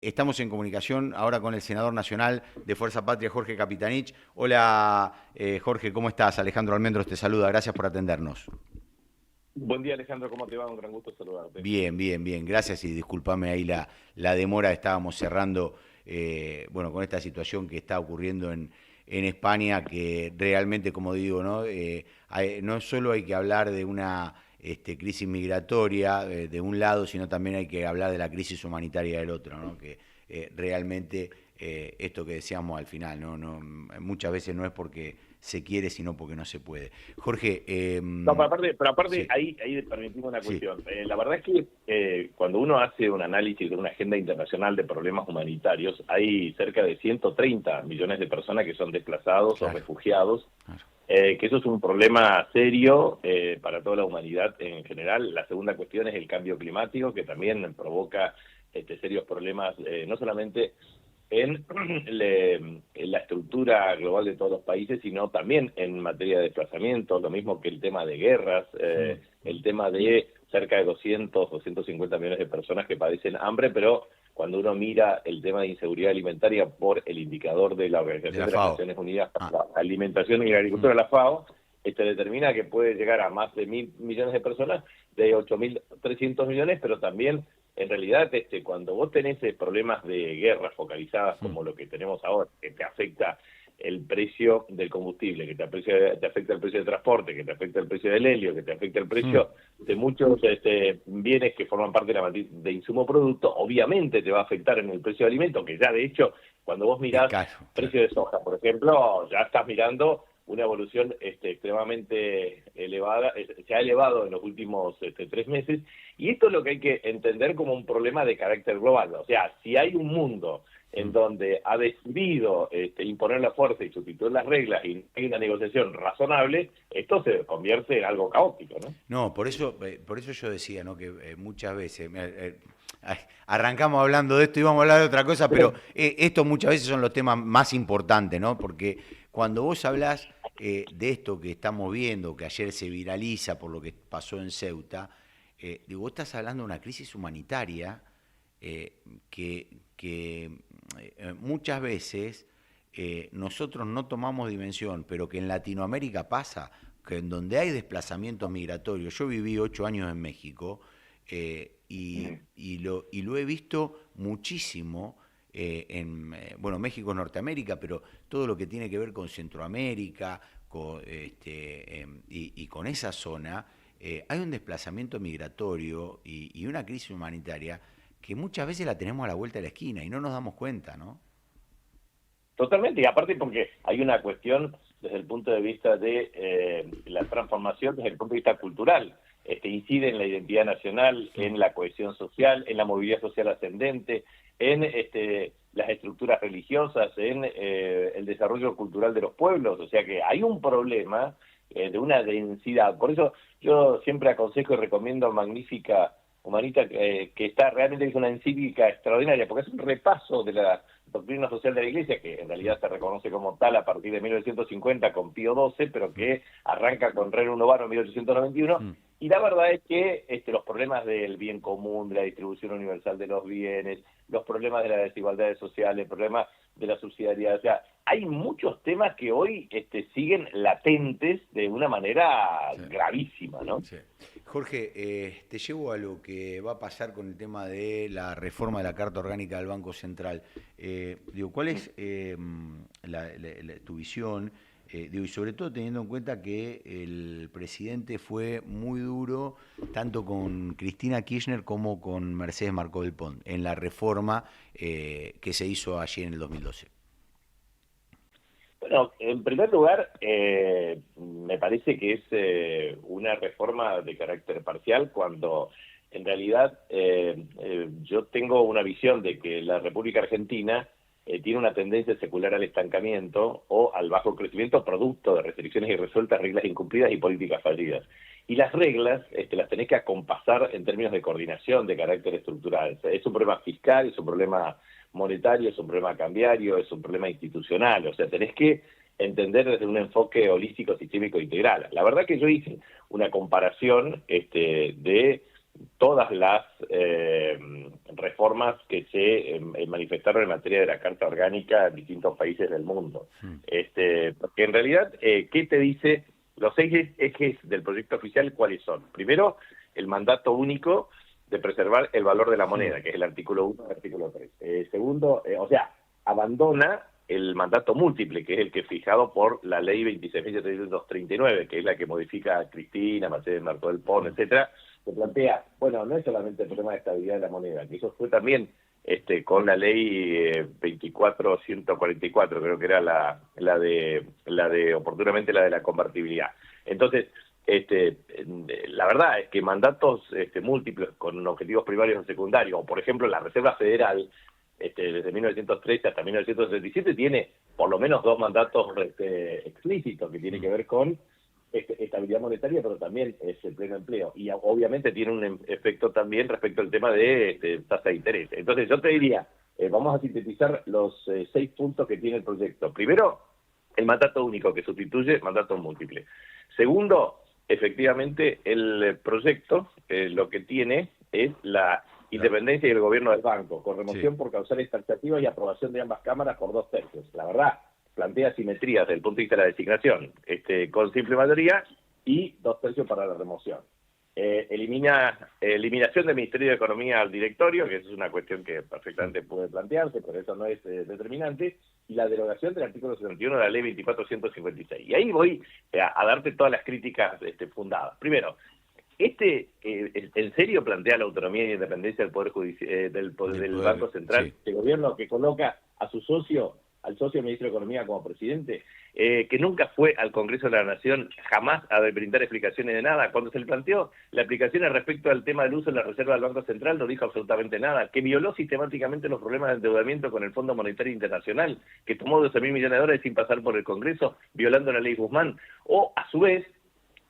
Estamos en comunicación ahora con el senador nacional de Fuerza Patria, Jorge Capitanich. Hola, Jorge, ¿cómo estás? Alejandro Almendros te saluda, gracias por atendernos. Buen día, Alejandro, ¿cómo te va? Un gran gusto saludarte. Bien, bien, bien, gracias y discúlpame ahí la demora, estábamos cerrando, bueno, con esta situación que está ocurriendo en España, que realmente, como digo, ¿no? No solo hay que hablar de una crisis migratoria de un lado, sino también hay que hablar de la crisis humanitaria del otro, ¿no? Que realmente esto que decíamos al final, ¿no? Muchas veces no es porque se quiere, sino porque no se puede. Jorge, No, pero aparte sí, ahí permitimos una sí, cuestión. La verdad es que cuando uno hace un análisis de una agenda internacional de problemas humanitarios, hay cerca de 130 millones de personas que son desplazados o claro, refugiados, claro. que eso es un problema serio para toda la humanidad en general. La segunda cuestión es el cambio climático, que también provoca serios problemas, no solamente en, en la estructura global de todos los países, sino también en materia de desplazamiento, lo mismo que el tema de guerras, Mm, el tema de cerca de 250 millones de personas que padecen hambre, pero cuando uno mira el tema de inseguridad alimentaria por el indicador de la de Organización la de las FAO. Naciones Unidas para Ah, la Alimentación y la mm, Agricultura, la FAO, determina que puede llegar a más de 1.000 millones de personas, de 8.300 millones, pero también en realidad, cuando vos tenés problemas de guerras focalizadas mm, como lo que tenemos ahora, que te afecta el precio del combustible, te afecta el precio del transporte, que te afecta el precio del helio, que te afecta el mm. precio de muchos bienes que forman parte de la matriz de insumo producto, obviamente te va a afectar en el precio de alimentos, que ya de hecho, cuando vos Es mirás caro, claro. precio de soja, por ejemplo, ya estás mirando una evolución extremadamente elevada, se ha elevado en los últimos 3 meses, y esto es lo que hay que entender como un problema de carácter global. O sea, si hay un mundo en Mm. donde ha decidido imponer la fuerza y sustituir las reglas y no hay una negociación razonable, esto se convierte en algo caótico, ¿no? No, por eso yo decía, ¿no? Que muchas veces ay, arrancamos hablando de esto y vamos a hablar de otra cosa, pero estos muchas veces son los temas más importantes, ¿no? Porque cuando vos hablás de esto que estamos viendo, que ayer se viraliza por lo que pasó en Ceuta, digo, vos estás hablando de una crisis humanitaria eh, que muchas veces nosotros no tomamos dimensión, pero que en Latinoamérica pasa, que en donde hay desplazamientos migratorios, yo viví 8 años en México y lo he visto muchísimo bueno, México es Norteamérica, pero todo lo que tiene que ver con Centroamérica y con esa zona, hay un desplazamiento migratorio y una crisis humanitaria que muchas veces la tenemos a la vuelta de la esquina y no nos damos cuenta, ¿no? Totalmente, y aparte porque hay una cuestión desde el punto de vista de la transformación, desde el punto de vista cultural, incide en la identidad nacional, Mm, en la cohesión social, en la movilidad social ascendente, en las estructuras religiosas, en el desarrollo cultural de los pueblos, o sea que hay un problema de una densidad. Por eso yo siempre aconsejo y recomiendo Magnífica Humanita, que está realmente, es una encíclica extraordinaria, porque es un repaso de la doctrina social de la Iglesia, que en mm, realidad se reconoce como tal a partir de 1950 con Pío XII, pero que arranca con Rerum Novarum en 1891, mm. y la verdad es que los problemas del bien común, de la distribución universal de los bienes, los problemas de las desigualdades sociales, el problema de la subsidiariedad, o sea, hay muchos temas que hoy siguen latentes de una manera Sí, gravísima, ¿no? sí. Jorge, te llevo a lo que va a pasar con el tema de la reforma de la Carta Orgánica del Banco Central. Digo, ¿cuál es tu visión? Digo, y sobre todo teniendo en cuenta que el presidente fue muy duro tanto con Cristina Kirchner como con Mercedes Marcó del Pont en la reforma que se hizo allí en el 2012. Bueno, en primer lugar, me parece que es una reforma de carácter parcial cuando en realidad yo tengo una visión de que la República Argentina tiene una tendencia secular al estancamiento o al bajo crecimiento producto de restricciones irresueltas, reglas incumplidas y políticas fallidas. Y las reglas las tenés que acompasar en términos de coordinación de carácter estructural. Es un problema fiscal, es un problema monetario, es un problema cambiario, es un problema institucional, o sea, tenés que entender desde un enfoque holístico, sistémico, integral. La verdad que yo hice una comparación de todas las reformas que se manifestaron en materia de la Carta Orgánica en distintos países del mundo. Porque en realidad, ¿qué te dice? Los 6 ejes del proyecto oficial, ¿cuáles son? Primero, el mandato único de preservar el valor de la moneda, que es el artículo 1 y el artículo 3. Segundo, abandona el mandato múltiple, que es el que es fijado por la ley 26.739, que es la que modifica a Cristina, Mercedes Martó del Pon, etcétera, se plantea, bueno, no es solamente el problema de estabilidad de la moneda, que eso fue también con la ley 24.144, creo que era la de oportunamente la de la convertibilidad. Entonces, la verdad es que mandatos múltiples con objetivos primarios o secundarios, o por ejemplo la Reserva Federal, desde 1913 hasta 1977 tiene por lo menos 2 mandatos explícitos que tiene que ver con estabilidad monetaria, pero también es el pleno empleo. Y obviamente tiene un efecto también respecto al tema de tasa de interés. Entonces yo te diría, vamos a sintetizar los 6 puntos que tiene el proyecto. Primero, el mandato único que sustituye mandato múltiple. Segundo, efectivamente el proyecto lo que tiene es la independencia y el gobierno del banco, con remoción por causales taxativas y aprobación de ambas cámaras por 2/3. La verdad, plantea simetrías desde el punto de vista de la designación, con simple mayoría y 2/3 para la remoción. Eliminación del Ministerio de Economía al directorio, que eso es una cuestión que perfectamente puede plantearse, pero eso no es determinante, y la derogación del artículo 71 de la ley 24.156. Y ahí voy a darte todas las críticas fundadas. Primero, ¿en serio plantea la autonomía y independencia del Poder Judicial, del Banco Central? Sí. El gobierno que coloca a su socio, al socio ministro de Economía como presidente, que nunca fue al Congreso de la Nación jamás a brindar explicaciones de nada. Cuando se le planteó la explicación respecto al tema del uso de la reserva del Banco Central, no dijo absolutamente nada, que violó sistemáticamente los problemas de endeudamiento con el Fondo Monetario Internacional, que tomó 12.000 millones de dólares sin pasar por el Congreso, violando la ley Guzmán, o a su vez,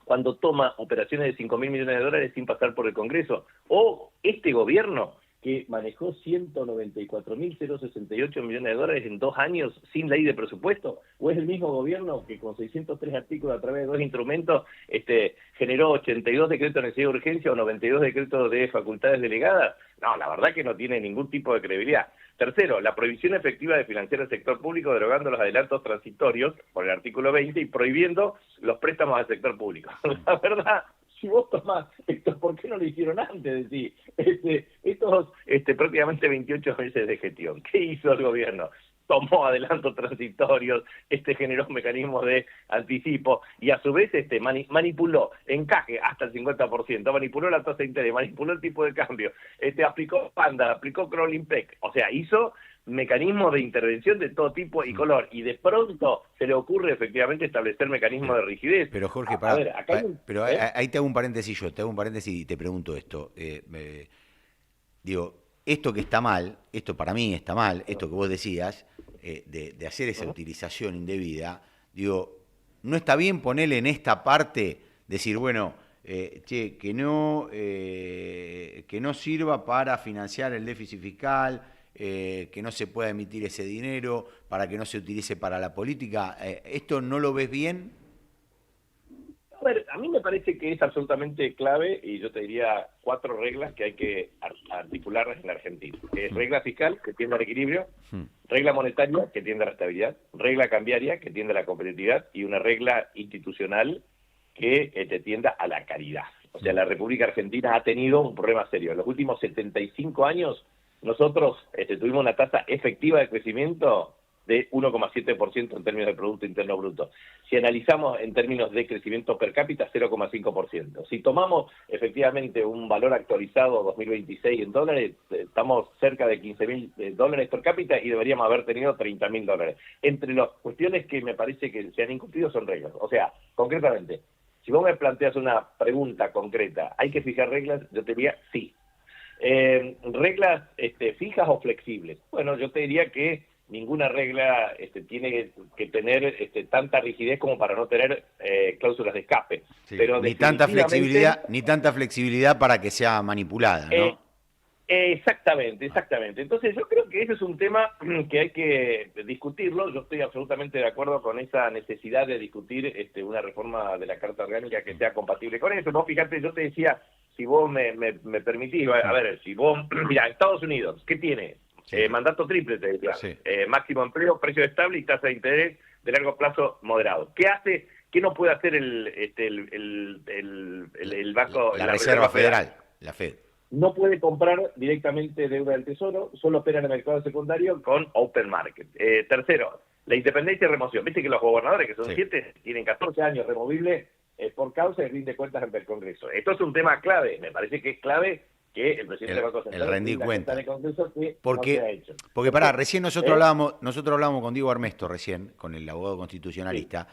cuando toma operaciones de 5.000 millones de dólares sin pasar por el Congreso, o este gobierno que manejó 194.068 millones de dólares en 2 años sin ley de presupuesto, o es el mismo gobierno que con 603 artículos a través de 2 instrumentos generó 82 decretos de necesidad de urgencia o 92 decretos de facultades delegadas. No, la verdad que no tiene ningún tipo de credibilidad. Tercero, la prohibición efectiva de financiar el sector público, derogando los adelantos transitorios por el artículo 20 y prohibiendo los préstamos al sector público. La verdad, si vos tomás esto, ¿por qué no lo hicieron antes? Decir, estos prácticamente 28 meses de gestión, ¿qué hizo el gobierno? Tomó adelantos transitorios, generó mecanismos de anticipo y a su vez manipuló encaje hasta el 50%, manipuló la tasa de interés, manipuló el tipo de cambio, aplicó Panda, aplicó Crawling Peg, o sea, hizo mecanismos de intervención de todo tipo y color, y de pronto se le ocurre efectivamente establecer mecanismos de rigidez. Pero Jorge, ahí te hago un paréntesis y te pregunto esto. Digo, esto que está mal, esto para mí está mal, esto que vos decías, de hacer esa utilización indebida, digo, no está bien ponerle en esta parte, decir, bueno, que no sirva para financiar el déficit fiscal, que no se pueda emitir ese dinero, para que no se utilice para la política. ¿Esto no lo ves bien? A ver, a mí me parece que es absolutamente clave, y yo te diría 4 reglas que hay que articular en la Argentina. Regla fiscal, que tiende al equilibrio, regla monetaria, que tiende a la estabilidad, regla cambiaria, que tiende a la competitividad, y una regla institucional que te tienda a la caridad. O sea, la República Argentina ha tenido un problema serio. En los últimos 75 años, nosotros tuvimos una tasa efectiva de crecimiento de 1,7% en términos de Producto Interno Bruto. Si analizamos en términos de crecimiento per cápita, 0,5%. Si tomamos efectivamente un valor actualizado 2026 en dólares, estamos cerca de 15.000 dólares per cápita y deberíamos haber tenido 30.000 dólares. Entre las cuestiones que me parece que se han incumplido son reglas. O sea, concretamente, si vos me planteas una pregunta concreta, ¿hay que fijar reglas? Yo te diría sí. ¿Reglas fijas o flexibles? Bueno, yo te diría que ninguna regla tiene que tener tanta rigidez como para no tener cláusulas de escape. Sí, pero ni tanta flexibilidad para que sea manipulada, ¿no? Exactamente. Entonces yo creo que ese es un tema que hay que discutirlo. Yo estoy absolutamente de acuerdo con esa necesidad de discutir una reforma de la Carta Orgánica que sea compatible con eso. Vos fíjate, yo te decía si vos me permitís, a ver, si vos, mira, Estados Unidos, ¿qué tiene? Sí. Mandato triple, te decía. Sí. Máximo empleo, precio estable y tasa de interés de largo plazo moderado. ¿Qué hace? ¿Qué no puede hacer el banco? La Reserva Federal, la Fed. No puede comprar directamente deuda del Tesoro, solo opera en el mercado secundario con open market. Tercero, la independencia y remoción. Viste que los gobernadores, que son 7, tienen 14 años removible por causa de rinde cuentas ante el Congreso. Esto es un tema clave, me parece que es clave que el presidente del Banco Central rendir cuenta. en el Congreso que porque, no se ha hecho. Porque pará, recién nosotros hablábamos con Diego Armesto recién, con el abogado constitucionalista,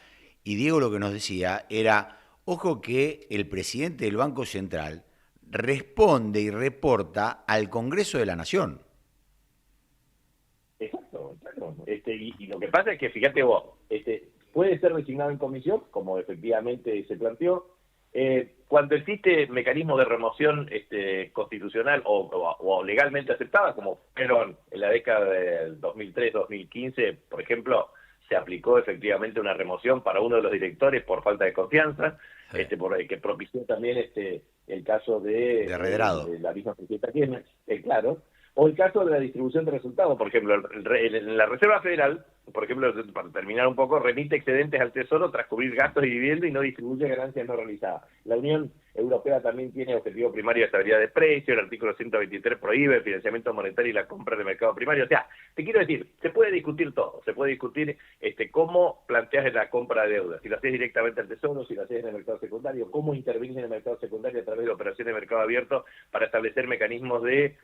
y Diego lo que nos decía era, ojo que el presidente del Banco Central responde y reporta al Congreso de la Nación. Exacto. Y lo que pasa es que, fíjate vos, puede ser designado en comisión, como efectivamente se planteó. Cuando existe mecanismos de remoción constitucional o legalmente aceptadas, como fueron en la década del 2003-2015, por ejemplo, se aplicó efectivamente una remoción para uno de los directores por falta de confianza, por el que propició también el caso de Redrado. De la misma presidenta Kirchner, claro, o el caso de la distribución de resultados. Por ejemplo, la Reserva Federal, por ejemplo, para terminar un poco, remite excedentes al Tesoro tras cubrir gastos y dividendos y no distribuye ganancias no realizadas. La Unión Europea también tiene objetivo primario de estabilidad de precios, el artículo 123 prohíbe el financiamiento monetario y la compra de mercado primario. O sea, te quiero decir, se puede discutir todo, se puede discutir cómo planteas la compra de deuda, si lo haces directamente al Tesoro, si lo haces en el mercado secundario, cómo intervenir en el mercado secundario a través de operaciones de mercado abierto para establecer mecanismos de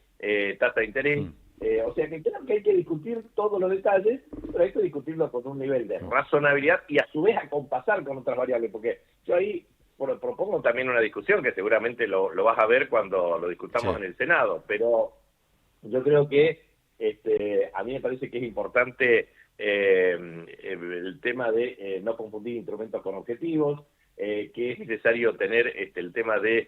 tasa de interés. O sea que creo que hay que discutir todos los detalles, pero hay que discutirlo con un nivel de razonabilidad y a su vez acompasar con otras variables, porque yo ahí propongo también una discusión que seguramente lo vas a ver cuando lo discutamos en el Senado, pero yo creo que a mí me parece que es importante el tema de no confundir instrumentos con objetivos, que es necesario tener el tema de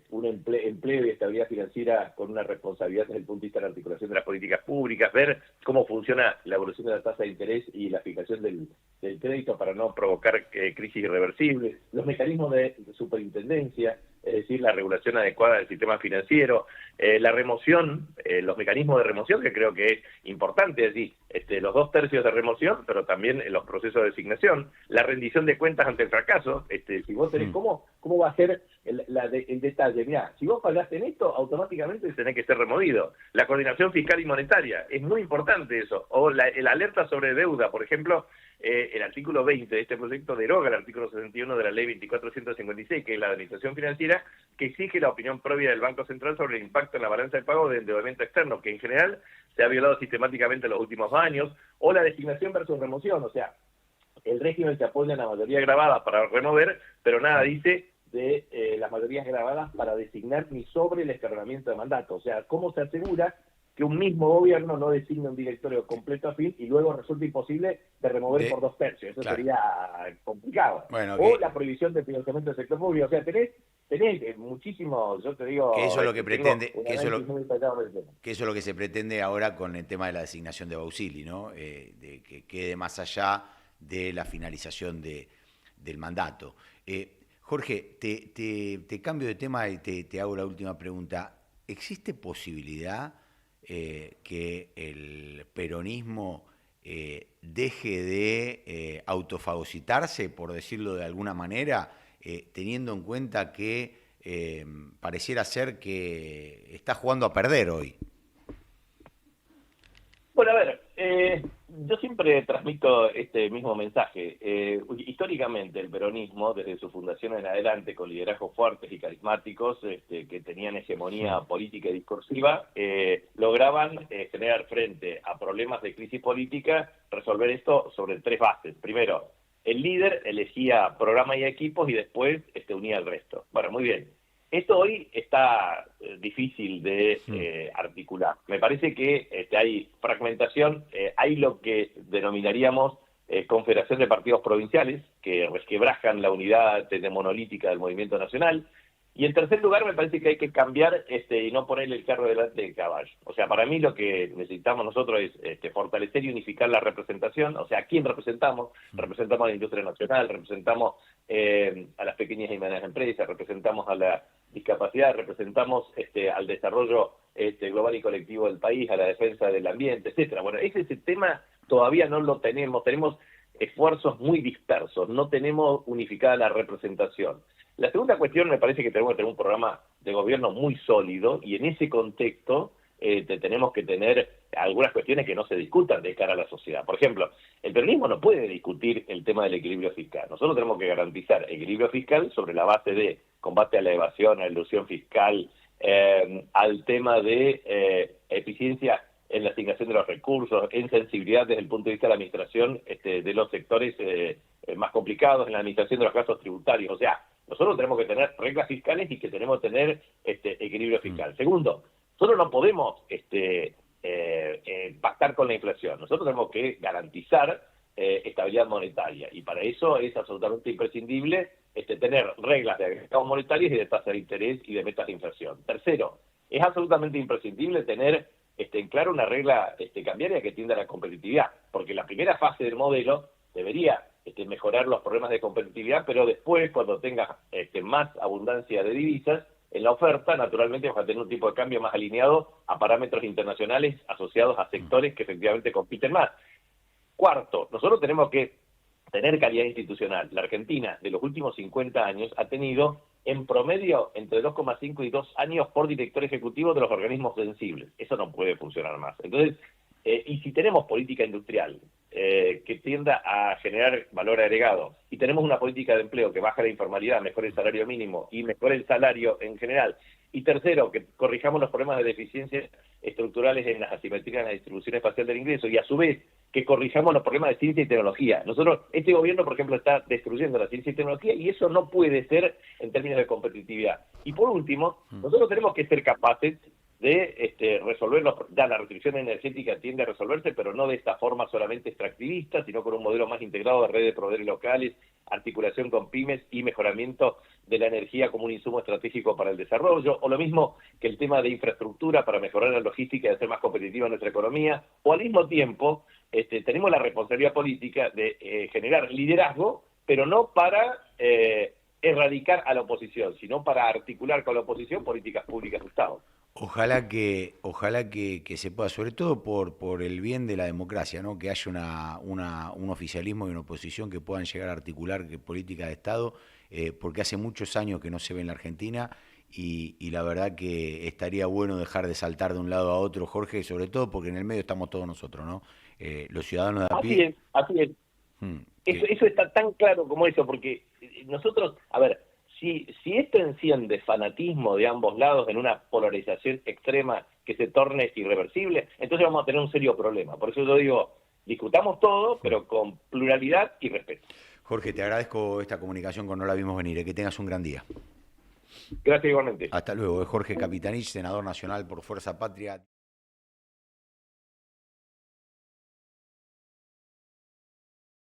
un empleo y estabilidad financiera con una responsabilidad desde el punto de vista de la articulación de las políticas públicas, ver cómo funciona la evolución de la tasa de interés y la fijación del crédito para no provocar crisis irreversibles, los mecanismos de superintendencia, es decir, la regulación adecuada del sistema financiero, la remoción, los mecanismos de remoción, que creo que es importante allí, los 2/3 de remoción, pero también en los procesos de designación, la rendición de cuentas ante el fracaso, si vos tenés, ¿cómo va a ser el detalle? Mirá, si vos fallaste en esto, automáticamente tenés que ser removido. La coordinación fiscal y monetaria, es muy importante eso, o la alerta sobre deuda, por ejemplo, el artículo 20 de este proyecto deroga el artículo 61 de la ley 2456, que es la administración financiera, que exige la opinión previa del Banco Central sobre el impacto en la balanza de pago del endeudamiento externo, que en general se ha violado sistemáticamente en los últimos años, o la designación versus remoción, o sea, el régimen se apoya en la mayoría grabada para remover, pero nada dice de las mayorías grabadas para designar ni sobre el escalonamiento de mandato, o sea, cómo se asegura que un mismo gobierno no designe un directorio completo a fin y luego resulta imposible de remover por 2/3. Eso sería complicado. Bueno, o la prohibición del financiamiento del sector público. O sea, tenés muchísimo, yo te digo... Que eso es lo que pretende, que eso es lo que se pretende pretende ahora con el tema de la designación de Bausili, ¿no? De que quede más allá de la finalización del mandato. Jorge, te cambio de tema y te hago la última pregunta. ¿Existe posibilidad que el peronismo deje de autofagocitarse, por decirlo de alguna manera, teniendo en cuenta que pareciera ser que está jugando a perder hoy? Bueno, a ver, yo siempre transmito este mismo mensaje. Históricamente el peronismo, desde su fundación en adelante, con liderazgos fuertes y carismáticos, que tenían hegemonía política y discursiva, lograban generar frente a problemas de crisis política, resolver esto sobre 3 bases. Primero, el líder elegía programa y equipos y después unía al resto. Bueno, muy bien. Esto hoy está difícil de articular. Me parece que hay fragmentación, hay lo que denominaríamos confederación de partidos provinciales, que resquebrajan la unidad monolítica del movimiento nacional. Y en tercer lugar, me parece que hay que cambiar y no ponerle el carro delante del caballo. O sea, para mí lo que necesitamos nosotros es fortalecer y unificar la representación. O sea, ¿a quién representamos? Representamos a la industria nacional, representamos a las pequeñas y medianas empresas, representamos a la discapacidad, representamos al desarrollo global y colectivo del país, a la defensa del ambiente, etcétera. Bueno, ese tema todavía no lo tenemos esfuerzos muy dispersos, no tenemos unificada la representación. La segunda cuestión, me parece que tenemos que tener un programa de gobierno muy sólido, y en ese contexto tenemos que tener algunas cuestiones que no se discutan de cara a la sociedad. Por ejemplo, el peronismo no puede discutir el tema del equilibrio fiscal. Nosotros tenemos que garantizar equilibrio fiscal sobre la base de combate a la evasión, a la ilusión fiscal, al tema de eficiencia en la asignación de los recursos, en sensibilidad desde el punto de vista de la administración de los sectores más complicados, en la administración de los gastos tributarios. O sea, nosotros tenemos que tener reglas fiscales y que tenemos que tener equilibrio fiscal. Segundo, nosotros no podemos pactar con la inflación. Nosotros tenemos que garantizar estabilidad monetaria, y para eso es absolutamente imprescindible tener reglas de agregados monetarios y de tasa de interés y de metas de inflación. Tercero, es absolutamente imprescindible tener en claro una regla cambiaria que tienda a la competitividad, porque la primera fase del modelo debería mejorar los problemas de competitividad, pero después, cuando tengas más abundancia de divisas en la oferta, naturalmente vas a tener un tipo de cambio más alineado a parámetros internacionales asociados a sectores que efectivamente compiten más. Cuarto, nosotros tenemos que tener calidad institucional. La Argentina, de los últimos 50 años, ha tenido en promedio entre 2,5 y 2 años por director ejecutivo de los organismos sensibles. Eso no puede funcionar más. Entonces, y si tenemos política industrial que tienda a generar valor agregado, y tenemos una política de empleo que baja la informalidad, mejore el salario mínimo y mejore el salario en general, y tercero, que corrijamos los problemas de deficiencias estructurales en las asimetrías en la distribución espacial del ingreso, y a su vez que corrijamos los problemas de ciencia y tecnología. Nosotros, este gobierno, por ejemplo, está destruyendo la ciencia y tecnología, y eso no puede ser en términos de competitividad. Y por último, nosotros tenemos que ser capaces de resolver la restricción energética tiende a resolverse, pero no de esta forma solamente extractivista, sino con un modelo más integrado de red de proveedores locales, articulación con pymes y mejoramiento de la energía como un insumo estratégico para el desarrollo, o lo mismo que el tema de infraestructura para mejorar la logística y hacer más competitiva nuestra economía, o al mismo tiempo tenemos la responsabilidad política de generar liderazgo, pero no para erradicar a la oposición, sino para articular con la oposición políticas públicas de Estado. Ojalá que se pueda, sobre todo por el bien de la democracia, ¿no? Que haya un oficialismo y una oposición que puedan llegar a articular políticas de Estado, porque hace muchos años que no se ve en la Argentina, y la verdad que estaría bueno dejar de saltar de un lado a otro, Jorge, sobre todo porque en el medio estamos todos nosotros, ¿no? Los ciudadanos de a pie. Así es. Eso está tan claro como eso, porque nosotros, a ver, si esto enciende fanatismo de ambos lados en una polarización extrema que se torne irreversible, entonces vamos a tener un serio problema. Por eso yo digo, discutamos todo, pero con pluralidad y respeto. Jorge, te agradezco esta comunicación con No la vimos venir. Que tengas un gran día. Gracias igualmente. Hasta luego. Es Jorge Capitanich, senador nacional por Fuerza Patria.